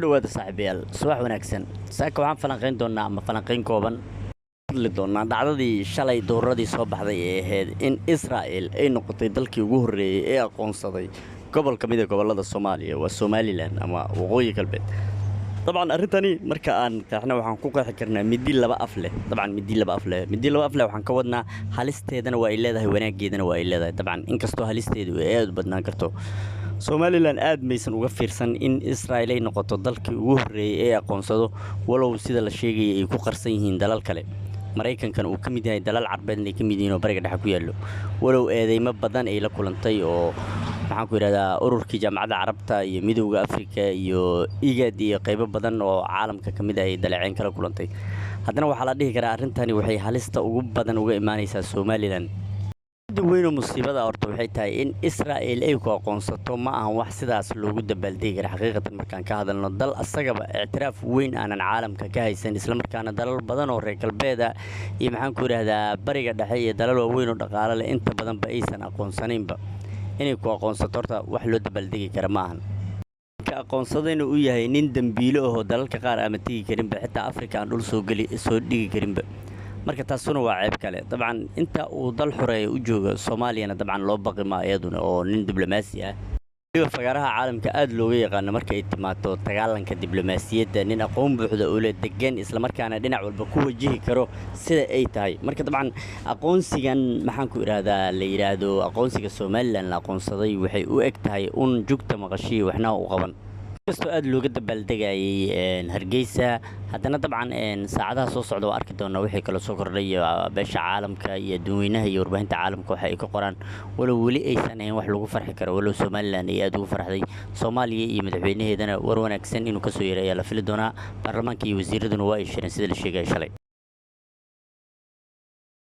dhawaada saaxiibayaal subax wanaagsan saaka waxaan falanqayn doonaa ama falanqayn kooban hadli doonaa dhacdadii shalay dooradii soo baxday ee ahayd in Israel ay noqotay dalkii ugu horreeyay ee aqoonsaday gobol ka mid ah gobollada Soomaaliya waa Somaliland ama waqooyi galbeed طبعا arintani marka aan qeexno waxaan ku qeexi karnaa midi laba af leh waxaan ka wadnaa halisteedana waa ay leedahay wanaageedana waa ay leedahay طبعا inkastoo halisteedu ay aad u badnaan karto Somaliland aad maysan uga fiirsan in Israel ay noqoto dalkii ugu horreeyay ee aqoonsado walow sida la sheegay ay ku qarsan yihiin dalal kale Mareykankan uu ka mid yahay dalal Carbeed ay ka mid yihiin oo bariga dhexe ku yaalo walow eedeymo badan ay la kulantay oo waxaan ku yiraahdaa ururkii jaamacadda Carabta iyo midowga Afrika iyo IGAD iyo qaybo badan oo caalamka ka mid ah ay dalacayn kala kulantay haddana waxa la dhihi karaa arintani waxay halista ugu badan uga imaanaysaa Somaliland weyn musiibada horta waxay tahay in Israel ay ku aqoonsato ma ahan wax sidaas loogu dabaaldegi karo xaqiiqatan markaan ka hadalno dal asagaba ictiraaf weyn aanan caalamka ka haysan isla markaana dalal badan oo reer galbeed ah iyo maxaan ku yiraahdaa bariga dhexe iyo dalal waaweyn oo dhaqaale leh inta badan ba aysan aqoonsanaynba inay ku aqoonsato horta wax loo dabaaldegi karo ma ahan ka aqoonsadayna uu yahay nin dambiilo ah oo dalalka qaar ama tigi karinba xitaa Afrika aan dhul soo dhigi karinba marka taasuna waa ceeb kale dabcan inta uu dal xoreey u joogo Soomaaliya dabcan loo baqi ma iyaduna oo nin diblomaasi ah fagaraha caalamka aad looga yaqaan marka ay timaado dagaalanka diblomaasiyadda nin aqoon buuxda oo leh degan isla markaana dhinac walba ku wajihi karo sida ay tahay marka dabcan aqoonsigan maxaan ku iraahdaa la yiraahdo aqoonsiga Somaliland la aqoonsaday waxay u eg tahay un jugta maqashii waxna u qaban kasto aad looga dabaaldegayay Hargeysa haddana dabcan saacadaha soo socda waa arki doonaa wixii kala soo kordhay beesha caalamka iyo dadweynaha iyo warbaahinta caalamka waxa ay ka qoraan walow weli aysan ahayn wax lagu farxi karo walow Somaliland ay aad ugu farxday Soomaaliya iyo madaxweynaheedana war wanaagsan inuu ka soo yeeray ayaa la fili doonaa baarlamaanka iyo wasiiraduna waa ay shireen sida la sheegay shalay